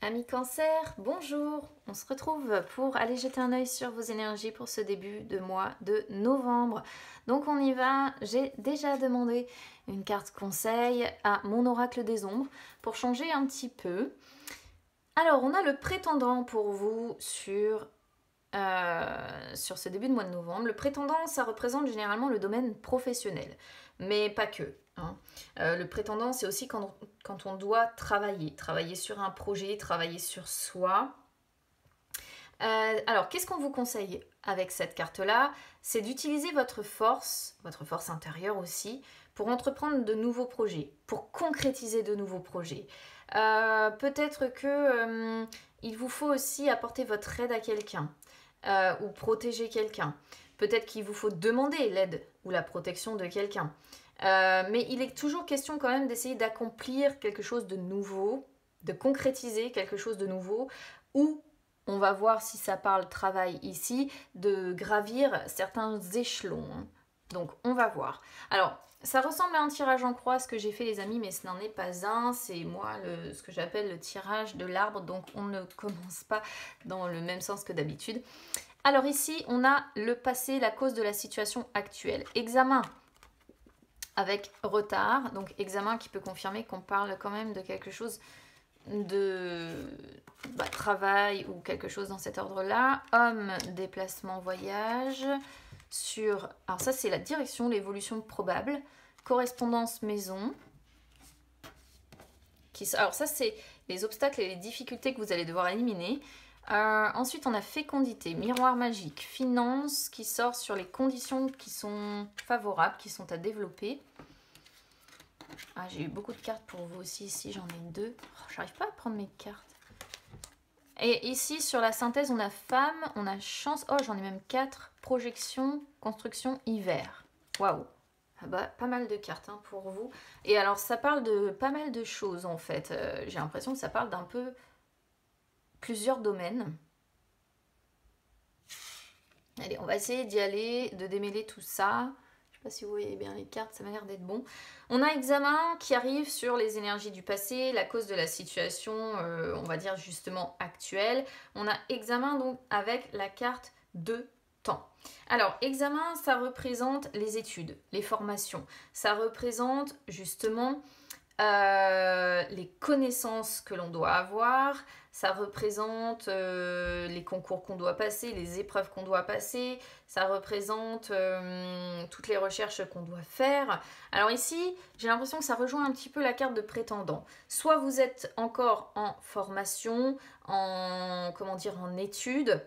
Amis Cancer, bonjour. On se retrouve pour aller jeter un œil sur vos énergies pour ce début de mois de novembre. Donc on y va. J'ai déjà demandé une carte conseil à mon oracle des ombres pour changer un petit peu. Alors on a le prétendant pour vous sur ce début de mois de novembre. Le prétendant, ça représente généralement le domaine professionnel, mais pas que. Le prétendant, c'est aussi quand on doit travailler sur un projet, travailler sur soi. Alors, qu'est-ce qu'on vous conseille avec cette carte-là? C'est d'utiliser votre force intérieure aussi, pour entreprendre de nouveaux projets, pour concrétiser de nouveaux projets. Peut-être que il vous faut aussi apporter votre aide à quelqu'un ou protéger quelqu'un. Peut-être qu'il vous faut demander l'aide ou la protection de quelqu'un. Mais il est toujours question quand même d'essayer d'accomplir quelque chose de nouveau, de concrétiser quelque chose de nouveau, ou on va voir si ça parle travail ici, de gravir certains échelons. Donc on va voir. Alors ça ressemble à un tirage en croix ce que j'ai fait les amis, mais ce n'en est pas un. C'est moi ce que j'appelle le tirage de l'arbre, donc on ne commence pas dans le même sens que d'habitude. Alors ici on a le passé, la cause de la situation actuelle. Examen avec retard, donc examen qui peut confirmer qu'on parle quand même de quelque chose de travail ou quelque chose dans cet ordre-là. Homme, déplacement, voyage. Alors ça c'est la direction, l'évolution probable. Correspondance, maison. Alors ça c'est les obstacles et les difficultés que vous allez devoir éliminer. Ensuite on a fécondité, miroir magique, finance qui sort sur les conditions qui sont favorables, qui sont à développer. Ah, j'ai eu beaucoup de cartes pour vous aussi, ici j'en ai deux. Oh, j'arrive pas à prendre mes cartes. Et ici sur la synthèse on a femme, on a chance, oh j'en ai même 4, projection, construction, hiver. Waouh. Ah bah, pas mal de cartes hein, pour vous. Et alors ça parle de pas mal de choses en fait. J'ai l'impression que ça parle d'un peu plusieurs domaines. Allez, on va essayer d'y aller, de démêler tout ça. Je sais pas si vous voyez bien les cartes, ça m'a l'air d'être bon. On a examen qui arrive sur les énergies du passé, la cause de la situation, on va dire justement actuelle. On a examen donc avec la carte de temps. Alors, examen, ça représente les études, les formations. Ça représente justement les connaissances que l'on doit avoir, ça représente les concours qu'on doit passer, les épreuves qu'on doit passer, ça représente toutes les recherches qu'on doit faire. Alors ici, j'ai l'impression que ça rejoint un petit peu la carte de prétendant. Soit vous êtes encore en formation, en études,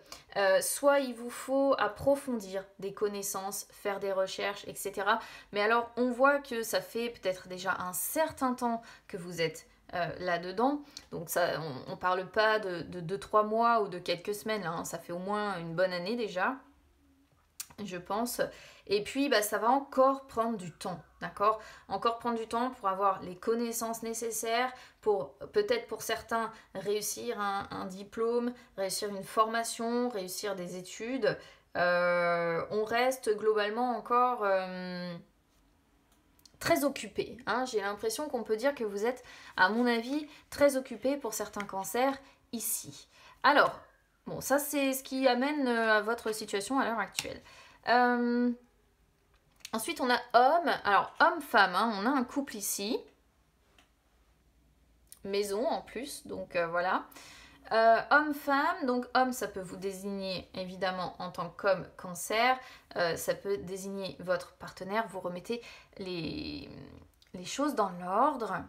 soit il vous faut approfondir des connaissances, faire des recherches, etc. Mais alors, on voit que ça fait peut-être déjà un certain temps que vous êtes là-dedans. Donc ça, on ne parle pas de 2-3 mois ou de quelques semaines, hein. Ça fait au moins une bonne année déjà, je pense. Et puis, ça va encore prendre du temps, d'accord? Encore prendre du temps pour avoir les connaissances nécessaires, pour peut-être pour certains réussir un diplôme, réussir une formation, réussir des études. On reste globalement encore très occupé. Hein. J'ai l'impression qu'on peut dire que vous êtes, à mon avis, très occupé pour certains cancers ici. Alors, bon, ça c'est ce qui amène à votre situation à l'heure actuelle. Ensuite, on a homme. Alors, homme-femme, hein, on a un couple ici. Maison en plus, donc voilà. Homme-femme, donc homme ça peut vous désigner évidemment en tant qu'homme cancer, ça peut désigner votre partenaire, vous remettez les choses dans l'ordre.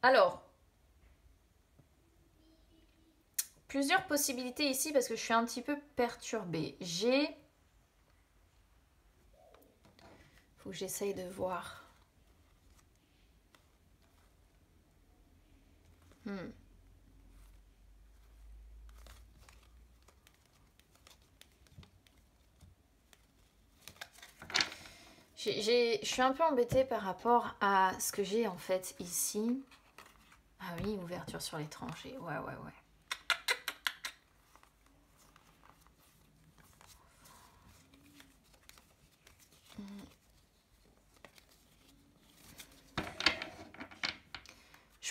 Alors, plusieurs possibilités ici parce que je suis un petit peu perturbée. Faut que j'essaye de voir. Je suis un peu embêtée par rapport à ce que j'ai en fait ici. Ah oui, ouverture sur l'étranger. Ouais.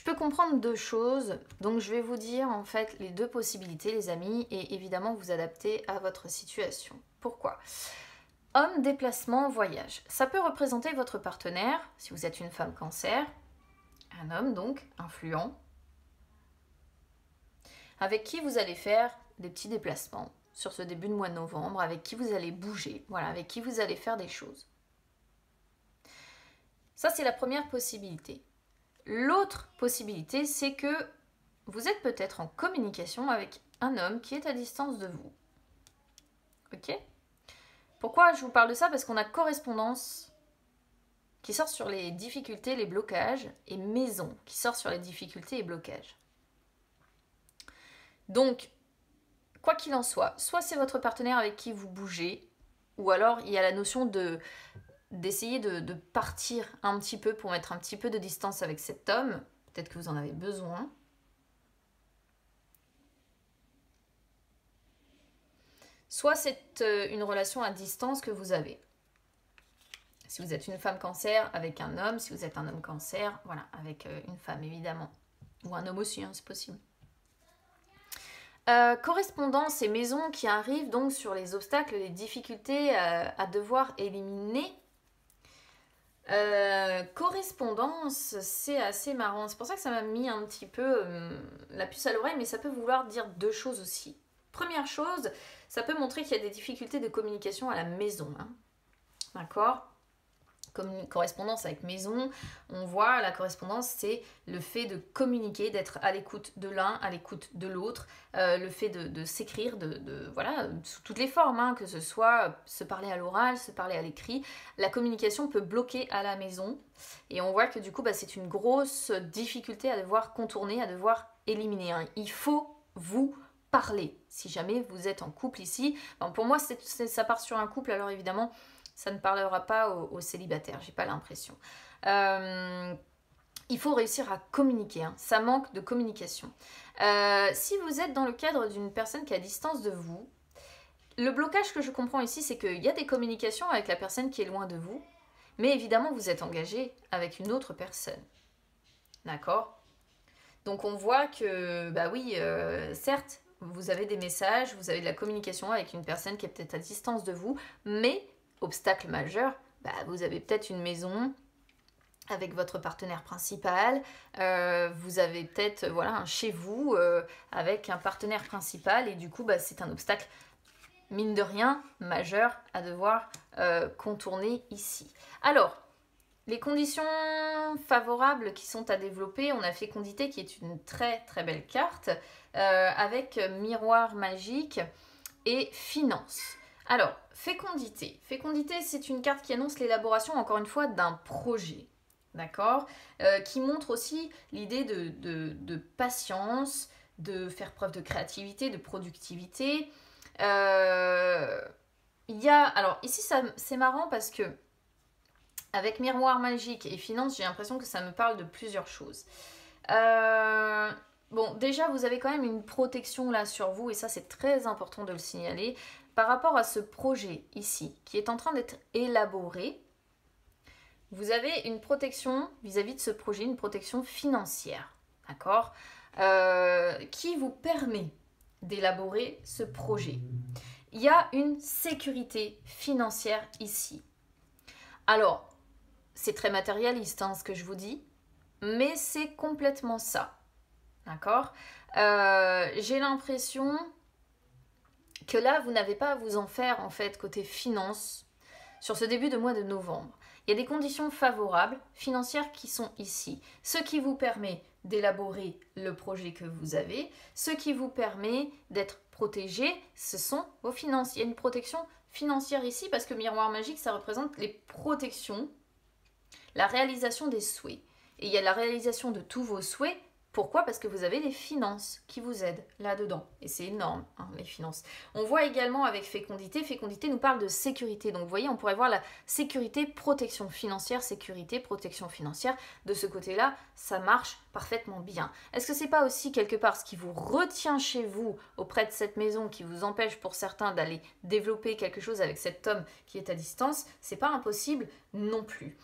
Je peux comprendre deux choses, donc je vais vous dire en fait les deux possibilités les amis et évidemment vous adapter à votre situation. Pourquoi ? Homme, déplacement, voyage. Ça peut représenter votre partenaire, si vous êtes une femme cancer, un homme donc, influent, avec qui vous allez faire des petits déplacements sur ce début de mois de novembre, avec qui vous allez bouger, voilà, avec qui vous allez faire des choses. Ça, c'est la première possibilité. L'autre possibilité, c'est que vous êtes peut-être en communication avec un homme qui est à distance de vous. Ok ? Pourquoi je vous parle de ça ? Parce qu'on a correspondance qui sort sur les difficultés, les blocages, et maison qui sort sur les difficultés et blocages. Donc, quoi qu'il en soit c'est votre partenaire avec qui vous bougez, ou alors il y a la notion d'essayer de partir un petit peu pour mettre un petit peu de distance avec cet homme. Peut-être que vous en avez besoin. Soit c'est une relation à distance que vous avez. Si vous êtes une femme cancer avec un homme, si vous êtes un homme cancer, voilà, avec une femme évidemment. Ou un homme aussi, hein, c'est possible. Correspondance et maison qui arrivent donc sur les obstacles, les difficultés à devoir éliminer. Correspondance, c'est assez marrant. C'est pour ça que ça m'a mis un petit peu la puce à l'oreille, mais ça peut vouloir dire deux choses aussi. Première chose, ça peut montrer qu'il y a des difficultés de communication à la maison. Hein. D'accord ? Comme correspondance avec maison, on voit la correspondance, c'est le fait de communiquer, d'être à l'écoute de l'un, à l'écoute de l'autre, le fait de s'écrire, voilà, sous toutes les formes, hein, que ce soit se parler à l'oral, se parler à l'écrit. La communication peut bloquer à la maison et on voit que du coup, c'est une grosse difficulté à devoir contourner, à devoir éliminer. Hein. Il faut vous parler. Si jamais vous êtes en couple ici, pour moi, ça part sur un couple, alors évidemment, ça ne parlera pas aux célibataires, j'ai pas l'impression. Il faut réussir à communiquer, hein. Ça manque de communication. Si vous êtes dans le cadre d'une personne qui est à distance de vous, le blocage que je comprends ici, c'est qu'il y a des communications avec la personne qui est loin de vous, mais évidemment, vous êtes engagé avec une autre personne. D'accord ? Donc on voit que, certes, vous avez des messages, vous avez de la communication avec une personne qui est peut-être à distance de vous, mais obstacle majeur, vous avez peut-être une maison avec votre partenaire principal, vous avez peut-être un chez vous avec un partenaire principal et du coup c'est un obstacle mine de rien majeur à devoir contourner ici. Alors, les conditions favorables qui sont à développer, on a fécondité qui est une très très belle carte avec miroir magique et finance. Alors, fécondité. Fécondité, c'est une carte qui annonce l'élaboration, encore une fois, d'un projet. D'accord ? Qui montre aussi l'idée de patience, de faire preuve de créativité, de productivité. Alors, ici, c'est marrant parce que avec miroir magique et finance, j'ai l'impression que ça me parle de plusieurs choses. Déjà, vous avez quand même une protection là sur vous, et ça, c'est très important de le signaler. Par rapport à ce projet ici, qui est en train d'être élaboré, vous avez une protection vis-à-vis de ce projet, une protection financière, d'accord, qui vous permet d'élaborer ce projet. Il y a une sécurité financière ici. Alors, c'est très matérialiste ce que je vous dis, mais c'est complètement ça, d'accord ? J'ai l'impression que là, vous n'avez pas à vous en faire, en fait, côté finance, sur ce début de mois de novembre. Il y a des conditions favorables, financières, qui sont ici. Ce qui vous permet d'élaborer le projet que vous avez, ce qui vous permet d'être protégé, ce sont vos finances. Il y a une protection financière ici, parce que miroir magique, ça représente les protections, la réalisation des souhaits. Et il y a la réalisation de tous vos souhaits. Pourquoi ? Parce que vous avez les finances qui vous aident là-dedans. Et c'est énorme, les finances. On voit également avec fécondité. Fécondité nous parle de sécurité. Donc vous voyez, on pourrait voir la sécurité, protection financière, sécurité, protection financière. De ce côté-là, ça marche parfaitement bien. Est-ce que c'est pas aussi quelque part ce qui vous retient chez vous, auprès de cette maison, qui vous empêche pour certains d'aller développer quelque chose avec cet homme qui est à distance ? C'est pas impossible non plus.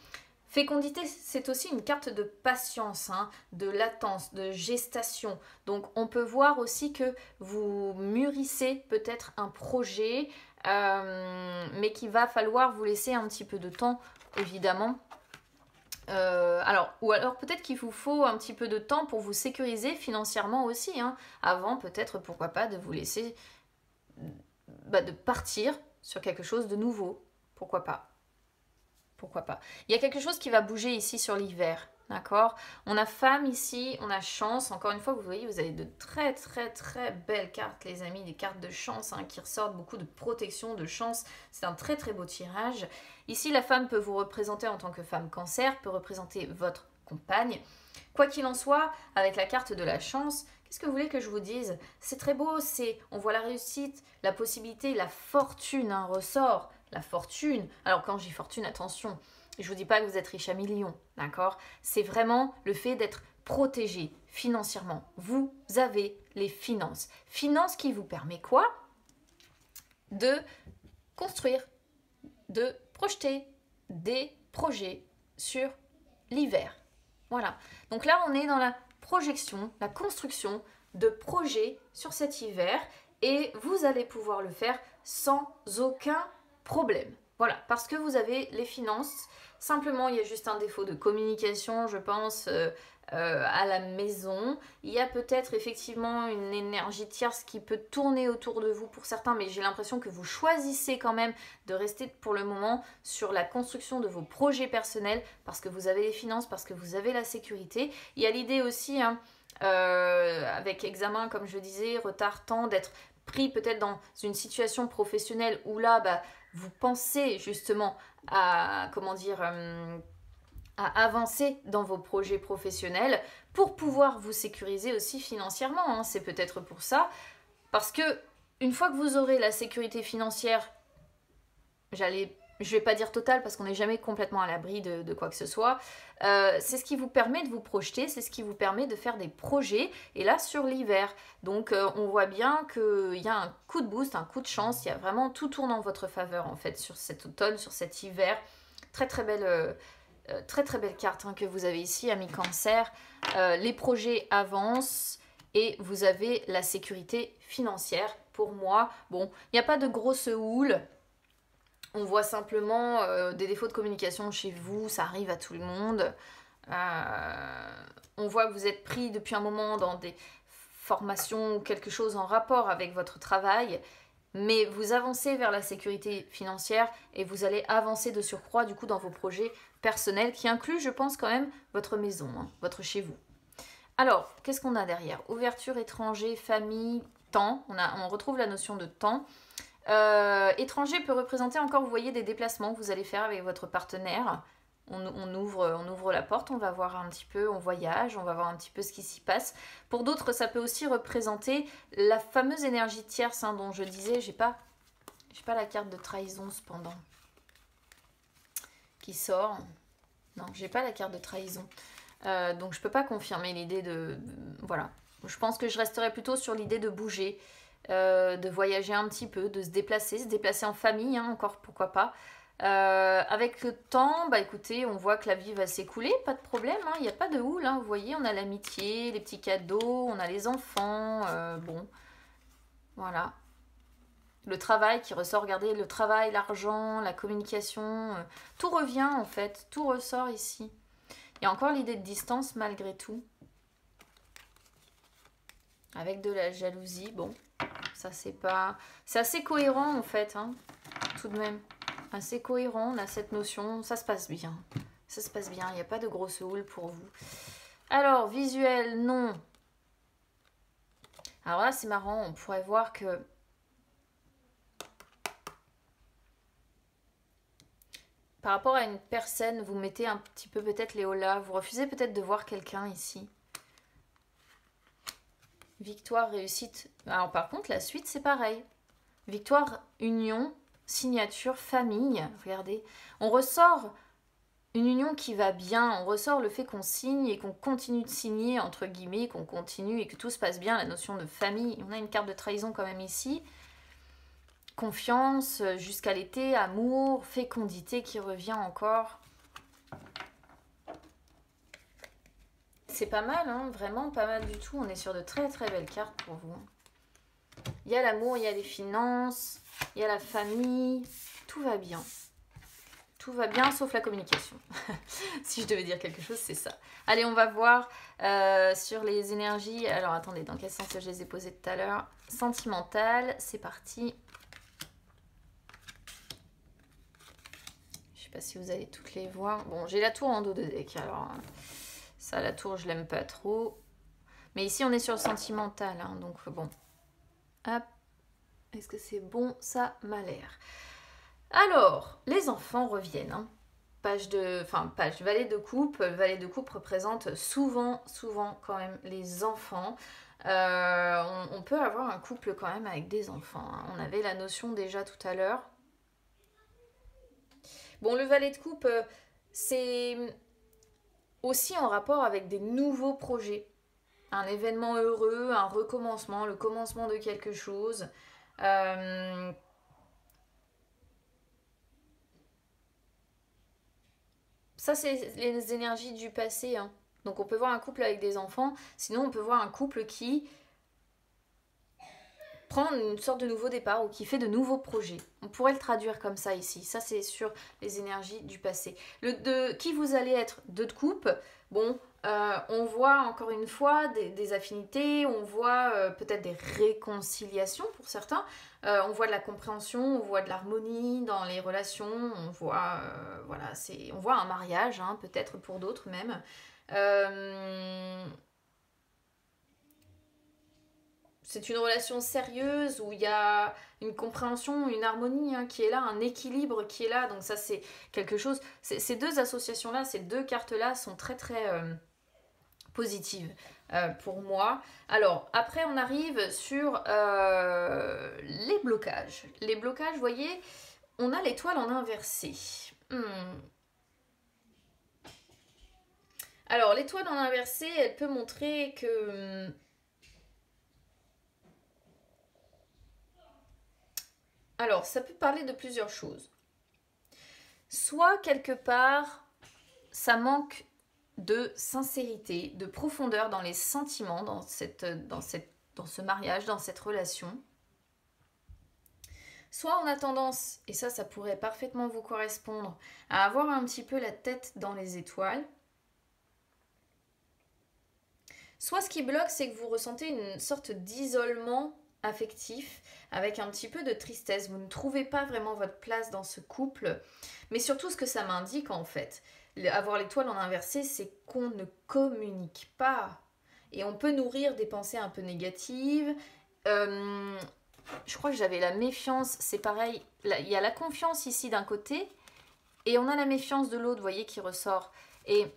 Fécondité, c'est aussi une carte de patience, hein, de latence, de gestation. Donc on peut voir aussi que vous mûrissez peut-être un projet, mais qu'il va falloir vous laisser un petit peu de temps, évidemment. Ou alors peut-être qu'il vous faut un petit peu de temps pour vous sécuriser financièrement aussi, hein, avant peut-être, pourquoi pas, de vous laisser, de partir sur quelque chose de nouveau. Pourquoi pas? Pourquoi pas? Il y a quelque chose qui va bouger ici sur l'hiver, d'accord? On a femme ici, on a chance. Encore une fois, vous voyez, vous avez de très très très belles cartes, les amis, des cartes de chance, hein, qui ressortent, beaucoup de protection, de chance. C'est un très très beau tirage. Ici, la femme peut vous représenter en tant que femme cancer, peut représenter votre compagne. Quoi qu'il en soit, avec la carte de la chance, qu'est-ce que vous voulez que je vous dise? C'est très beau, on voit la réussite, la possibilité, la fortune, un ressort. La fortune, alors quand je dis fortune, attention, je vous dis pas que vous êtes riche à millions, d'accord? C'est vraiment le fait d'être protégé financièrement. Vous avez les finances. Finances qui vous permet quoi? De construire, de projeter des projets sur l'hiver. Voilà. Donc là, on est dans la projection, la construction de projets sur cet hiver et vous allez pouvoir le faire sans aucun problème. Voilà, parce que vous avez les finances. Simplement, il y a juste un défaut de communication, je pense, à la maison. Il y a peut-être effectivement une énergie tierce qui peut tourner autour de vous pour certains, mais j'ai l'impression que vous choisissez quand même de rester pour le moment sur la construction de vos projets personnels parce que vous avez les finances, parce que vous avez la sécurité. Il y a l'idée aussi, hein, avec examen, comme je disais, retard, temps, d'être pris peut-être dans une situation professionnelle où là, vous pensez justement à, à avancer dans vos projets professionnels pour pouvoir vous sécuriser aussi financièrement, hein. C'est peut-être pour ça, parce que une fois que vous aurez la sécurité financière, je vais pas dire totale parce qu'on n'est jamais complètement à l'abri de quoi que ce soit, c'est ce qui vous permet de vous projeter, c'est ce qui vous permet de faire des projets, et là sur l'hiver. Donc on voit bien qu'il y a un coup de boost, un coup de chance, il y a vraiment tout tourne en votre faveur en fait sur cet automne, sur cet hiver. Très très belle, très belle carte, hein, que vous avez ici, ami Cancer. Les projets avancent et vous avez la sécurité financière. Pour moi, bon, il n'y a pas de grosse houle. On voit simplement des défauts de communication chez vous, ça arrive à tout le monde. On voit que vous êtes pris depuis un moment dans des formations ou quelque chose en rapport avec votre travail, mais vous avancez vers la sécurité financière et vous allez avancer de surcroît du coup dans vos projets personnels qui incluent, je pense, quand même votre maison, hein, votre chez vous. Alors, qu'est-ce qu'on a derrière? Ouverture, étranger, famille, temps. On retrouve la notion de temps. Étranger peut représenter encore, vous voyez, des déplacements que vous allez faire avec votre partenaire. On ouvre la porte, on va voir un petit peu, on voyage, on va voir un petit peu ce qui s'y passe. Pour d'autres, ça peut aussi représenter la fameuse énergie tierce, hein, dont je disais, j'ai pas la carte de trahison cependant qui sort. Non, j'ai pas la carte de trahison. Donc je peux pas confirmer l'idée voilà. Je pense que je resterai plutôt sur l'idée de bouger, de voyager un petit peu, de se déplacer en famille, hein, encore pourquoi pas. Avec le temps, écoutez, on voit que la vie va s'écouler, pas de problème, hein, il n'y a pas de houle, hein, vous voyez, on a l'amitié, les petits cadeaux, on a les enfants, bon, voilà. Le travail qui ressort, regardez, le travail, l'argent, la communication, tout revient en fait, tout ressort ici. Il y a encore l'idée de distance malgré tout. Avec de la jalousie, bon, ça c'est pas... C'est assez cohérent en fait, hein, tout de même. Assez cohérent, on a cette notion, ça se passe bien. Ça se passe bien, il n'y a pas de grosse houle pour vous. Alors, visuel, non. Alors là, c'est marrant, on pourrait voir que... Par rapport à une personne, vous mettez un petit peu peut-être les là, vous refusez peut-être de voir quelqu'un ici. Victoire, réussite. Alors par contre, la suite, c'est pareil. Victoire, union, signature, famille. Regardez, on ressort une union qui va bien. On ressort le fait qu'on signe et qu'on continue de signer, entre guillemets, qu'on continue et que tout se passe bien. La notion de famille. On a une carte de trahison quand même ici. Confiance jusqu'à l'été, amour, fécondité qui revient encore. c'est pas mal, hein, vraiment pas mal du tout. On est sur de très très belles cartes pour vous. Il y a l'amour, il y a les finances, il y a la famille. Tout va bien. Tout va bien sauf la communication. Si je devais dire quelque chose, c'est ça. Allez, on va voir sur les énergies. Alors attendez, dans quel sens je les ai posées tout à l'heure? Sentimentale, c'est parti. Je sais pas si vous allez toutes les voir. Bon, j'ai la tour en dos de deck, alors ça, la tour, je l'aime pas trop. Mais ici, on est sur le sentimental, hein, donc bon. Hop. Est-ce que c'est bon? Ça m'a l'air. Alors, les enfants reviennent. Hein. Page valet de coupe. Le valet de coupe représente souvent quand même les enfants. On peut avoir un couple quand même avec des enfants. Hein. On avait la notion déjà tout à l'heure. Bon, le valet de coupe, c'est aussi en rapport avec des nouveaux projets. Un événement heureux, un recommencement, le commencement de quelque chose. Ça, c'est les énergies du passé. Hein. Donc, on peut voir un couple avec des enfants. Sinon, on peut voir un couple qui prend une sorte de nouveau départ ou qui fait de nouveaux projets. On pourrait le traduire comme ça ici. Ça, c'est sur les énergies du passé. Qui vous allez être deux de coupe. Bon, on voit encore une fois des affinités, on voit peut-être des réconciliations pour certains. On voit de la compréhension, on voit de l'harmonie dans les relations, on voit, on voit un mariage, hein, peut-être pour d'autres même. C'est une relation sérieuse où il y a une compréhension, une harmonie hein, qui est là, un équilibre qui est là. Donc ça, c'est quelque chose... Ces deux associations-là, ces deux cartes-là sont très, très positives pour moi. Alors, après, on arrive sur les blocages. Les blocages, vous voyez, on a l'étoile en inversé. Alors, l'étoile en inversé, elle peut montrer que... Alors, ça peut parler de plusieurs choses. Soit, quelque part, ça manque de sincérité, de profondeur dans les sentiments, dans ce mariage, dans cette relation. Soit on a tendance, et ça pourrait parfaitement vous correspondre, à avoir un petit peu la tête dans les étoiles. Soit ce qui bloque, c'est que vous ressentez une sorte d'isolement affectif, avec un petit peu de tristesse. Vous ne trouvez pas vraiment votre place dans ce couple. Mais surtout, ce que ça m'indique, en fait, avoir l'étoile en inversé, c'est qu'on ne communique pas. Et on peut nourrir des pensées un peu négatives. Je crois que j'avais la méfiance, c'est pareil. Il y a la confiance ici d'un côté, et on a la méfiance de l'autre, vous voyez, qui ressort. Et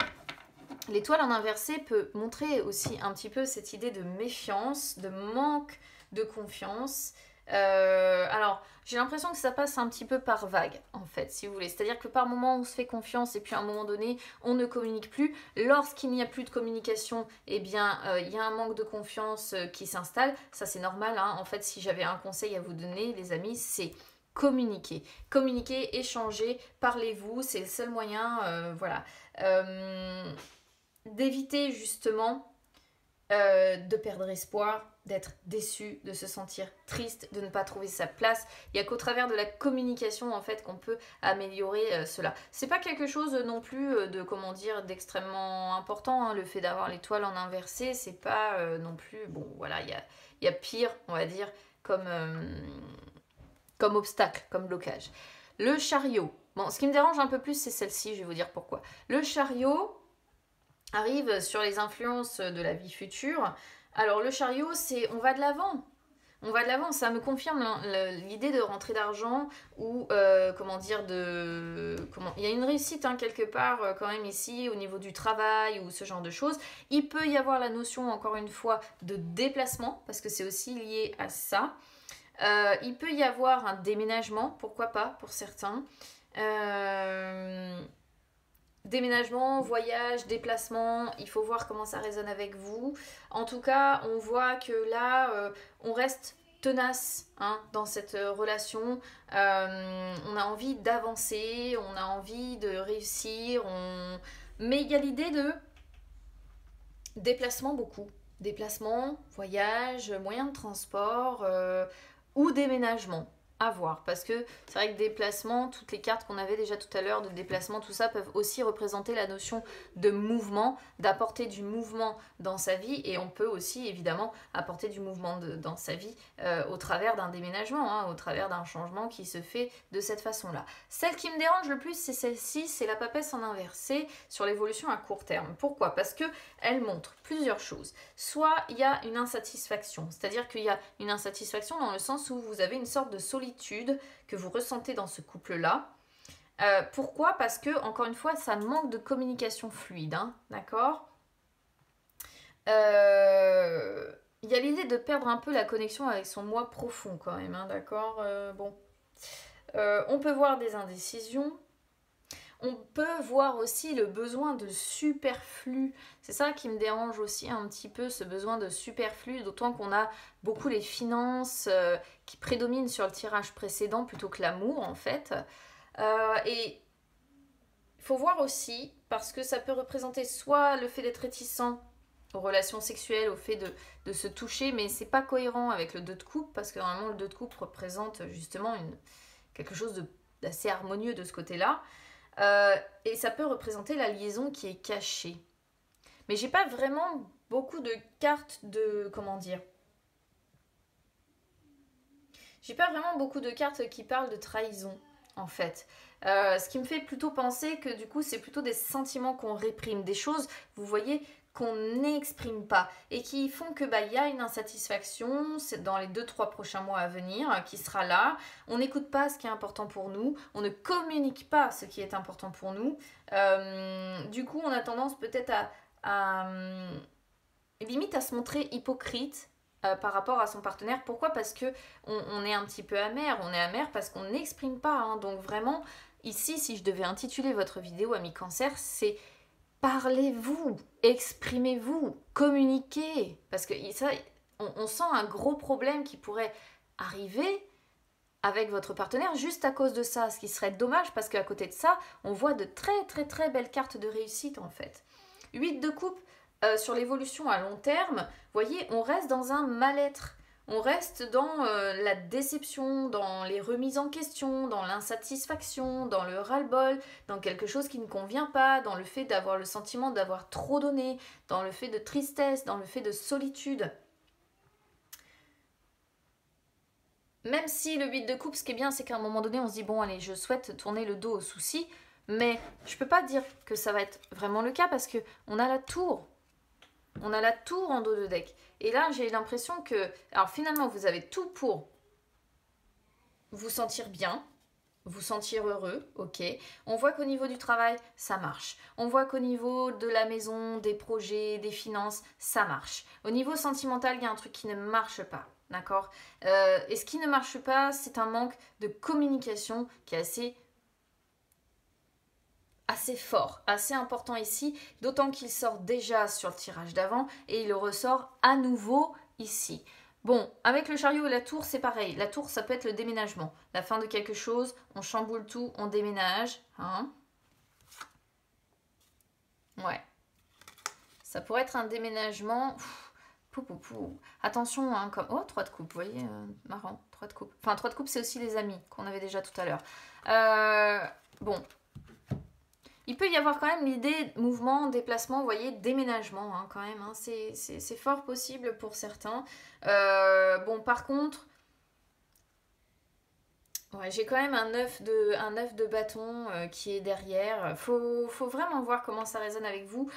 l'étoile en inversé peut montrer aussi un petit peu cette idée de méfiance, de manque de confiance. Alors, j'ai l'impression que ça passe un petit peu par vague, en fait, si vous voulez. C'est-à-dire que par moment, on se fait confiance et puis à un moment donné, on ne communique plus. Lorsqu'il n'y a plus de communication, eh bien, il y a un manque de confiance qui s'installe. Ça, c'est normal, hein. En fait, si j'avais un conseil à vous donner, les amis, c'est communiquer. Communiquer, échanger, parlez-vous, c'est le seul moyen, voilà. D'éviter, justement, de perdre espoir, d'être déçu, de se sentir triste, de ne pas trouver sa place. Il n'y a qu'au travers de la communication en fait qu'on peut améliorer cela. C'est pas quelque chose non plus de comment dire d'extrêmement important. Hein. Le fait d'avoir l'étoile en inversé, c'est pas non plus bon. Voilà, il y a pire, on va dire, comme obstacle, comme blocage. Le chariot. Bon, ce qui me dérange un peu plus, c'est celle-ci. Je vais vous dire pourquoi. Le chariot arrive sur les influences de la vie future. Alors le chariot, c'est on va de l'avant. On va de l'avant, ça me confirme l'idée de rentrée d'argent ou il y a une réussite hein, quelque part quand même ici au niveau du travail ou ce genre de choses. Il peut y avoir la notion encore une fois de déplacement parce que c'est aussi lié à ça. Il peut y avoir un déménagement, pourquoi pas pour certains. Déménagement, voyage, déplacement, il faut voir comment ça résonne avec vous. En tout cas, on voit que là, on reste tenace hein, dans cette relation. On a envie d'avancer, on a envie de réussir. Mais il y a l'idée de Déplacement beaucoup. Déplacement, voyage, moyen de transport ou déménagement. À voir. Parce que c'est vrai que déplacement, toutes les cartes qu'on avait déjà tout à l'heure de déplacement, tout ça peuvent aussi représenter la notion de mouvement, d'apporter du mouvement dans sa vie. Et on peut aussi évidemment apporter du mouvement dans sa vie au travers d'un déménagement, hein, au travers d'un changement qui se fait de cette façon-là. Celle qui me dérange le plus, c'est celle-ci, c'est la papesse en inversé sur l'évolution à court terme. Pourquoi? Parce que elle montre plusieurs choses. Soit il y a une insatisfaction, c'est-à-dire qu'il y a une insatisfaction dans le sens où vous avez une sorte de solitude que vous ressentez dans ce couple-là. Pourquoi? Parce que, encore une fois, ça manque de communication fluide, hein, d'accord? Il y a l'idée de perdre un peu la connexion avec son moi profond quand même, hein, d'accord? Bon. On peut voir des indécisions. On peut voir aussi le besoin de superflu. C'est ça qui me dérange aussi un petit peu, ce besoin de superflu, d'autant qu'on a beaucoup les finances qui prédominent sur le tirage précédent plutôt que l'amour en fait. Et il faut voir aussi, parce que ça peut représenter soit le fait d'être réticent aux relations sexuelles, au fait de se toucher, mais c'est pas cohérent avec le 2 de coupe, parce que normalement le 2 de coupe représente justement quelque chose d'assez harmonieux de ce côté-là. Et ça peut représenter la liaison qui est cachée. Mais j'ai pas vraiment beaucoup de cartes de... Comment dire? J'ai pas vraiment beaucoup de cartes qui parlent de trahison, en fait. Ce qui me fait plutôt penser que du coup, c'est plutôt des sentiments qu'on réprime, des choses, vous voyez, qu'on n'exprime pas et qui font que y a une insatisfaction dans les 2-3 prochains mois à venir qui sera là. On n'écoute pas ce qui est important pour nous, on ne communique pas ce qui est important pour nous. Du coup, on a tendance peut-être limite à se montrer hypocrite par rapport à son partenaire. Pourquoi? Parce que on est un petit peu amer. On est amer parce qu'on n'exprime pas. Hein. Donc vraiment, ici, si je devais intituler votre vidéo Ami Cancer, c'est parlez-vous, exprimez-vous, communiquez. Parce que ça, on sent un gros problème qui pourrait arriver avec votre partenaire juste à cause de ça. Ce qui serait dommage parce qu'à côté de ça, on voit de très très très belles cartes de réussite en fait. 8 de coupe. Sur l'évolution à long terme, voyez, on reste dans un mal-être. On reste dans la déception, dans les remises en question, dans l'insatisfaction, dans le ras-le-bol, dans quelque chose qui ne convient pas, dans le fait d'avoir le sentiment d'avoir trop donné, dans le fait de tristesse, dans le fait de solitude. Même si le 8 de coupe, ce qui est bien, c'est qu'à un moment donné, on se dit, bon, allez, je souhaite tourner le dos aux soucis, mais je ne peux pas dire que ça va être vraiment le cas parce qu'on a la tour. On a la tour en dos de deck. Et là, j'ai l'impression que... Alors finalement, vous avez tout pour vous sentir bien, vous sentir heureux, ok. On voit qu'au niveau du travail, ça marche. On voit qu'au niveau de la maison, des projets, des finances, ça marche. Au niveau sentimental, il y a un truc qui ne marche pas, d'accord. Et ce qui ne marche pas, c'est un manque de communication qui est assez fort, assez important ici, d'autant qu'il sort déjà sur le tirage d'avant et il le ressort à nouveau ici. Bon, avec le chariot et la tour, c'est pareil. La tour, ça peut être le déménagement. La fin de quelque chose, on chamboule tout, on déménage. Hein. Ouais. Ça pourrait être un déménagement... Attention, hein, comme... Oh, 3 de coupe, vous voyez, marrant, 3 de coupe. Enfin, 3 de coupe, c'est aussi les amis qu'on avait déjà tout à l'heure. Bon. Il peut y avoir quand même l'idée mouvement, déplacement, vous voyez, déménagement hein, quand même. Hein, c'est fort possible pour certains. Bon, par contre, ouais, j'ai quand même un 9 de bâton qui est derrière. Faut vraiment voir comment ça résonne avec vous.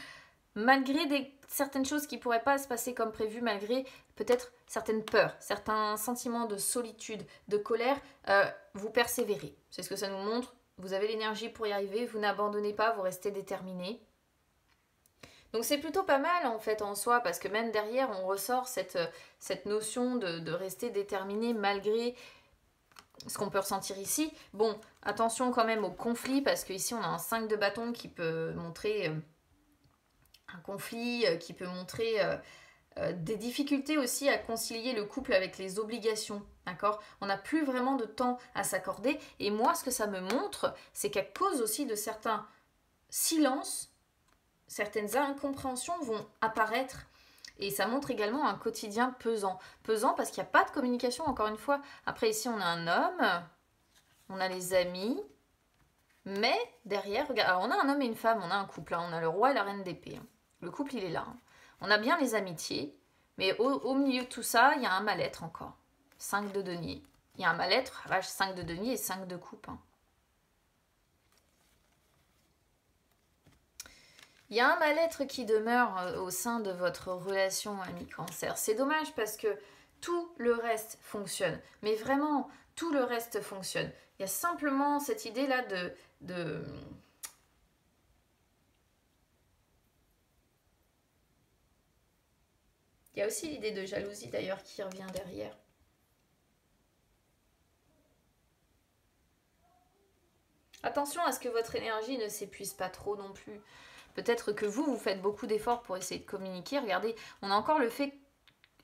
Malgré certaines choses qui ne pourraient pas se passer comme prévu, malgré peut-être certaines peurs, certains sentiments de solitude, de colère, vous persévérez. C'est ce que ça nous montre. Vous avez l'énergie pour y arriver, vous n'abandonnez pas, vous restez déterminé. Donc c'est plutôt pas mal en fait en soi, parce que même derrière on ressort cette notion de rester déterminé malgré ce qu'on peut ressentir ici. Bon, attention quand même au conflit, parce qu'ici on a un 5 de bâton qui peut montrer un conflit, qui peut montrer... des difficultés aussi à concilier le couple avec les obligations, d'accord? On n'a plus vraiment de temps à s'accorder et moi ce que ça me montre, c'est qu'à cause aussi de certains silences, certaines incompréhensions vont apparaître. Et ça montre également un quotidien pesant. Pesant parce qu'il n'y a pas de communication, encore une fois. Après, ici, on a un homme, on a les amis, mais derrière, regarde, alors on a un homme et une femme, on a un couple, hein, on a le roi et la reine d'épée. Hein. Le couple, il est là. Hein. On a bien les amitiés, mais au milieu de tout ça, il y a un mal-être encore. 5 de denier. Il y a un mal-être, 5 de denier et 5 de coupe. Hein. Il y a un mal-être qui demeure au sein de votre relation, ami Cancer. C'est dommage parce que tout le reste fonctionne. Mais vraiment, tout le reste fonctionne. Il y a simplement cette idée-là de... Il y a aussi l'idée de jalousie d'ailleurs qui revient derrière. Attention à ce que votre énergie ne s'épuise pas trop non plus. Peut-être que vous faites beaucoup d'efforts pour essayer de communiquer. Regardez, on a encore le fait,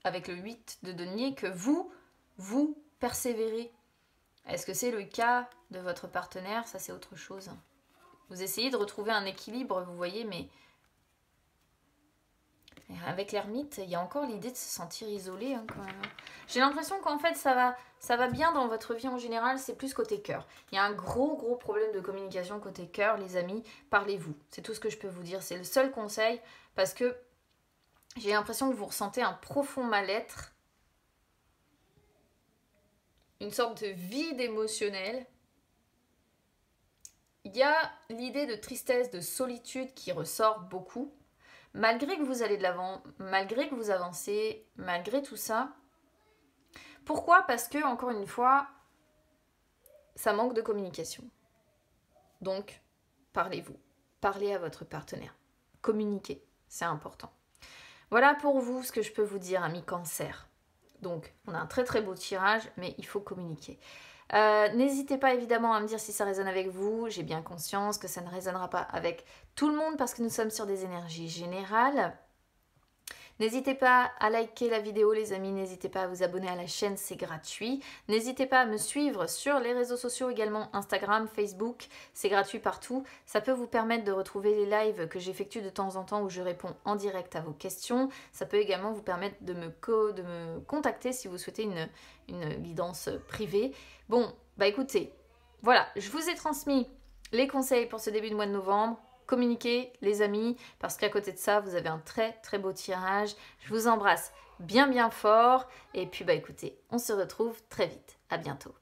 avec le 8 de denier, que vous persévérez. Est-ce que c'est le cas de votre partenaire? Ça, c'est autre chose. Vous essayez de retrouver un équilibre, vous voyez, mais avec l'ermite, il y a encore l'idée de se sentir isolé hein, quand même. J'ai l'impression qu'en fait, ça va bien dans votre vie en général, c'est plus côté cœur. Il y a un gros problème de communication côté cœur, les amis. Parlez-vous, c'est tout ce que je peux vous dire. C'est le seul conseil parce que j'ai l'impression que vous ressentez un profond mal-être, une sorte de vide émotionnel. Il y a l'idée de tristesse, de solitude qui ressort beaucoup. Malgré que vous allez de l'avant, malgré que vous avancez, malgré tout ça. Pourquoi? Parce que, encore une fois, ça manque de communication. Donc, parlez-vous. Parlez à votre partenaire. Communiquez, c'est important. Voilà pour vous ce que je peux vous dire, amis Cancer. Donc, on a un très beau tirage, mais il faut communiquer. N'hésitez pas évidemment à me dire si ça résonne avec vous. J'ai bien conscience que ça ne résonnera pas avec tout le monde parce que nous sommes sur des énergies générales. N'hésitez pas à liker la vidéo les amis, n'hésitez pas à vous abonner à la chaîne, c'est gratuit. N'hésitez pas à me suivre sur les réseaux sociaux également, Instagram, Facebook, c'est gratuit partout. Ça peut vous permettre de retrouver les lives que j'effectue de temps en temps où je réponds en direct à vos questions. Ça peut également vous permettre de me contacter si vous souhaitez une guidance privée. Bon, bah écoutez, voilà, je vous ai transmis les conseils pour ce début de mois de novembre. Communiquez les amis, parce qu'à côté de ça, vous avez un très beau tirage. Je vous embrasse bien fort. Et puis bah écoutez, on se retrouve très vite. À bientôt.